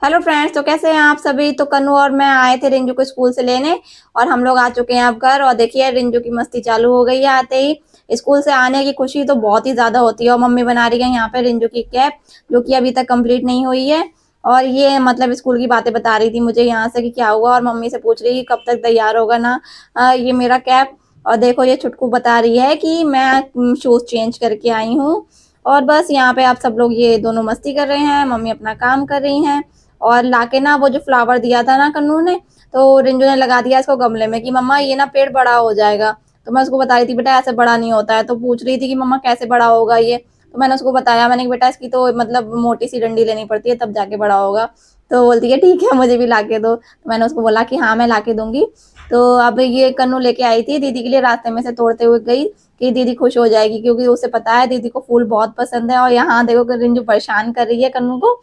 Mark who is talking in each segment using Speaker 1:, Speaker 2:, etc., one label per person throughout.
Speaker 1: Hello friends, तो कैसे हैं आप सभी। तो कन्नू और मैं आए थे रिंजू को स्कूल से लेने और हम लोग आ चुके हैं अब घर। और देखिए रिंजू की मस्ती चालू हो गई है आते ही। स्कूल से आने की खुशी तो बहुत ही ज्यादा होती है। और मम्मी बना रही है यहाँ पे रिंजू की कैप, जो कि अभी तक कंप्लीट नहीं हुई है। और ये मतलब स्कूल की बातें बता रही थी मुझे यहाँ से कि क्या हुआ, और मम्मी से पूछ रही कब तक तैयार होगा ना ये मेरा कैप। और देखो ये छुटकू बता रही है कि मैं शूज चेंज करके आई हूँ। और बस यहाँ पे आप सब लोग ये दोनों मस्ती कर रहे हैं, मम्मी अपना काम कर रही हैं। और लाके ना वो जो फ्लावर दिया था ना कन्नू ने, तो रिंजू ने लगा दिया इसको गमले में कि मम्मा ये ना पेड़ बड़ा हो जाएगा। तो मैं उसको बता रही थी बेटा ऐसे बड़ा नहीं होता है। तो पूछ रही थी कि मम्मा कैसे बड़ा होगा ये। तो मैंने उसको बताया, मैंने कि बेटा इसकी तो मतलब मोटी सी डंडी लेनी पड़ती है तब जाके बड़ा होगा। तो बोलती है ठीक है मुझे भी लाके दो। तो मैंने उसको बोला कि हाँ मैं लाके दूंगी। तो अब ये कन्नू लेके आई थी दीदी के लिए, रास्ते में से तोड़ते हुए गई कि दीदी खुश हो जाएगी, क्योंकि उसे पता है दीदी को फूल बहुत पसंद है। और यहाँ देखो कि रिंजू परेशान कर रही है कन्नू को।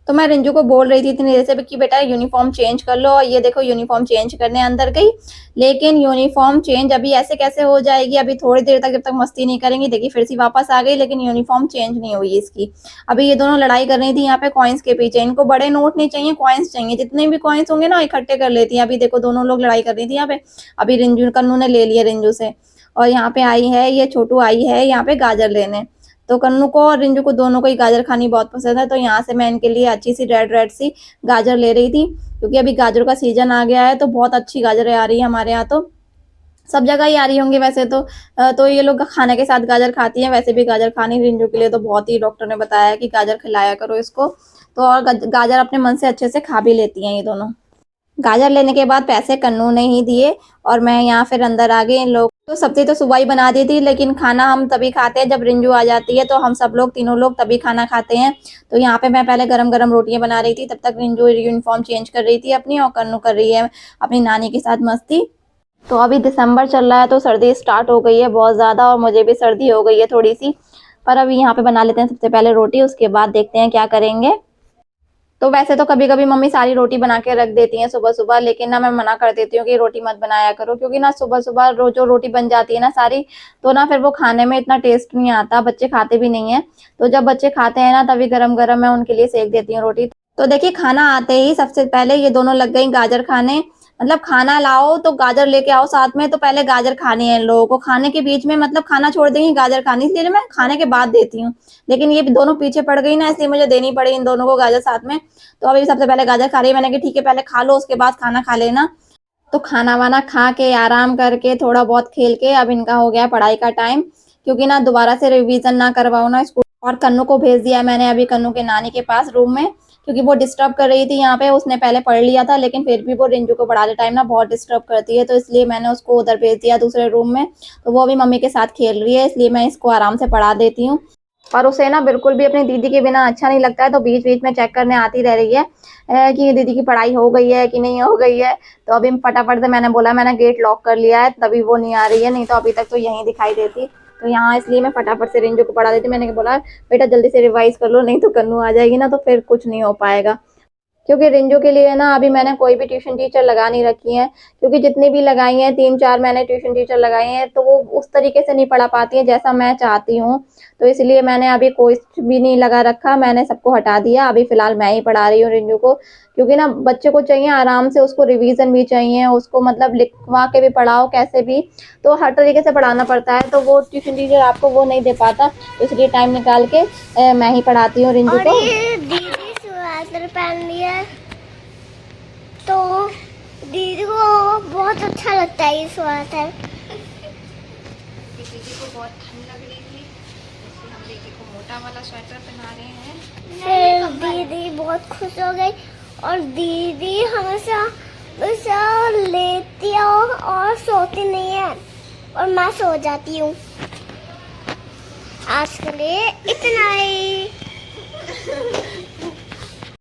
Speaker 1: तो मैं रिंजू को बोल रही थी इतनी देर से कि बेटा यूनिफॉर्म चेंज कर लो। और ये देखो यूनिफॉर्म चेंज करने अंदर गई, लेकिन यूनिफॉर्म चेंज अभी ऐसे कैसे हो जाएगी। अभी थोड़ी देर तक जब तक मस्ती नहीं करेंगी, देखिए फिर से वापस आ गई, लेकिन यूनिफॉर्म चेंज नहीं हुई इसकी। अभी ये दोनों लड़ाई कर रही थी यहाँ पे कॉइन्स के पीछे। इनको बड़े नोट नहीं चाहिए, कॉइन्स चाहिए। जितने भी कॉइन्स होंगे ना इकट्ठे कर लेती हैं। अभी देखो दोनों लोग लड़ाई कर रही थी यहाँ पे। अभी रिंजू कन्नू ने ले लिया रिंजू से। और यहाँ पे आई है ये छोटू, आई है यहाँ पे गाजर लेने। तो कन्नू को और रिंजू को दोनों को ही गाजर खानी बहुत पसंद है। तो यहाँ से मैं इनके लिए अच्छी सी रेड रेड सी गाजर ले रही थी, क्योंकि अभी गाजर का सीजन आ गया है। तो बहुत अच्छी गाजरें आ रही है हमारे यहाँ, तो सब जगह ही आ रही होंगी वैसे तो। तो ये लोग खाने के साथ गाजर खाती हैं। वैसे भी गाजर खानी रिंजू के लिए तो बहुत ही, डॉक्टर ने बताया है कि गाजर खिलाया करो इसको। तो और गाजर अपने मन से अच्छे से खा भी लेती हैं ये दोनों। गाजर लेने के बाद पैसे कन्नू ने ही दिए और मैं यहाँ फिर अंदर आ गई। इन लोग तो सब्जी तो सुबह ही बना दी थी, लेकिन खाना हम तभी खाते हैं जब रिंजू आ जाती है। तो हम सब लोग तीनों लोग तभी खाना खाते हैं। तो यहाँ पे मैं पहले गरम गरम रोटियां बना रही थी, तब तक रिंजू यूनिफॉर्म चेंज कर रही थी अपनी, और कन्नू कर रही है अपनी नानी के साथ मस्ती। तो अभी दिसंबर चल रहा है तो सर्दी स्टार्ट हो गई है बहुत ज़्यादा, और मुझे भी सर्दी हो गई है थोड़ी सी। पर अभी यहाँ पे बना लेते हैं सबसे पहले रोटी, उसके बाद देखते हैं क्या करेंगे। तो वैसे तो कभी कभी मम्मी सारी रोटी बना के रख देती हैं सुबह सुबह, लेकिन ना मैं मना कर देती हूँ कि रोटी मत बनाया करो, क्योंकि ना सुबह सुबह जो रोटी बन जाती है ना सारी, तो ना फिर वो खाने में इतना टेस्ट नहीं आता, बच्चे खाते भी नहीं है। तो जब बच्चे खाते हैं ना तभी गरम गरम मैं उनके लिए सेक देती हूँ रोटी। तो देखिए खाना आते ही सबसे पहले ये दोनों लग गई गाजर खाने। मतलब खाना लाओ तो गाजर लेके आओ साथ में, तो पहले गाजर खानी है इन लोगों को। खाने के बीच में मतलब खाना छोड़ देंगे गाजर खानी, इसलिए मैं खाने के बाद देती हूँ। लेकिन ये दोनों पीछे पड़ गई ना, इसलिए मुझे देनी पड़ी इन दोनों को गाजर साथ में। तो अभी सबसे पहले गाजर खा रही है, मैंने कहा ठीक है पहले खा लो उसके बाद खाना खा लेना। तो खाना वाना खा के आराम करके थोड़ा बहुत खेल के अब इनका हो गया पढ़ाई का टाइम, क्योंकि ना दोबारा से रिवीजन ना करवाओ ना स्कूल। और कन्नू को भेज दिया मैंने अभी कन्नू के नानी के पास रूम में, क्योंकि वो डिस्टर्ब कर रही थी यहाँ पे। उसने पहले पढ़ लिया था, लेकिन फिर भी वो रिंजू को पढ़ाते टाइम ना बहुत डिस्टर्ब करती है, तो इसलिए मैंने उसको उधर भेज दिया दूसरे रूम में। तो वो अभी मम्मी के साथ खेल रही है, इसलिए मैं इसको आराम से पढ़ा देती हूँ। और उसे ना बिल्कुल भी अपनी दीदी के बिना अच्छा नहीं लगता है, तो बीच बीच में चेक करने आती रह रही है कि दीदी की पढ़ाई हो गई है कि नहीं हो गई है। तो अभी फटाफट से मैंने बोला, मैंने गेट लॉक कर लिया है तभी वो नहीं आ रही है, नहीं तो अभी तक तो यहीं दिखाई देती। तो यहाँ इसलिए मैं फटाफट से रिंजू को पढ़ा देती। मैंने बोला बेटा जल्दी से रिवाइज कर लो, नहीं तो कन्नू आ जाएगी ना तो फिर कुछ नहीं हो पाएगा। क्योंकि रिंजू के लिए ना अभी मैंने कोई भी ट्यूशन टीचर लगा नहीं रखी है, क्योंकि जितनी भी लगाई हैं 3-4 मैंने ट्यूशन टीचर लगाई हैं, तो वो उस तरीके से नहीं पढ़ा पाती है जैसा मैं चाहती हूँ। तो इसलिए मैंने अभी कोई भी नहीं लगा रखा, मैंने सबको हटा दिया। अभी फिलहाल मैं ही पढ़ा रही हूँ रिंजू को, क्योंकि ना बच्चे को चाहिए आराम से, उसको रिवीजन भी चाहिए, उसको मतलब लिखवा के भी पढ़ाओ कैसे भी, तो हर तरीके से पढ़ाना पड़ता है। तो वो ट्यूशन टीचर आपको वो नहीं दे पाता, तो इसलिए टाइम निकाल के मैं ही पढ़ाती हूँ रिंजू को।
Speaker 2: स्वेटर पहन लिया तो दीदी को बहुत अच्छा लगता है ये स्वेटर।
Speaker 1: दीदी को बहुत ठंड लग रही थी, इसलिए हम दीदी को मोटा वाला स्वेटर पहना रहे हैं।
Speaker 2: फिर दीदी बहुत खुश हो गई, और दीदी हमेशा लेती है और सोती नहीं है, और मैं सो जाती हूँ। आज के लिए इतना ही।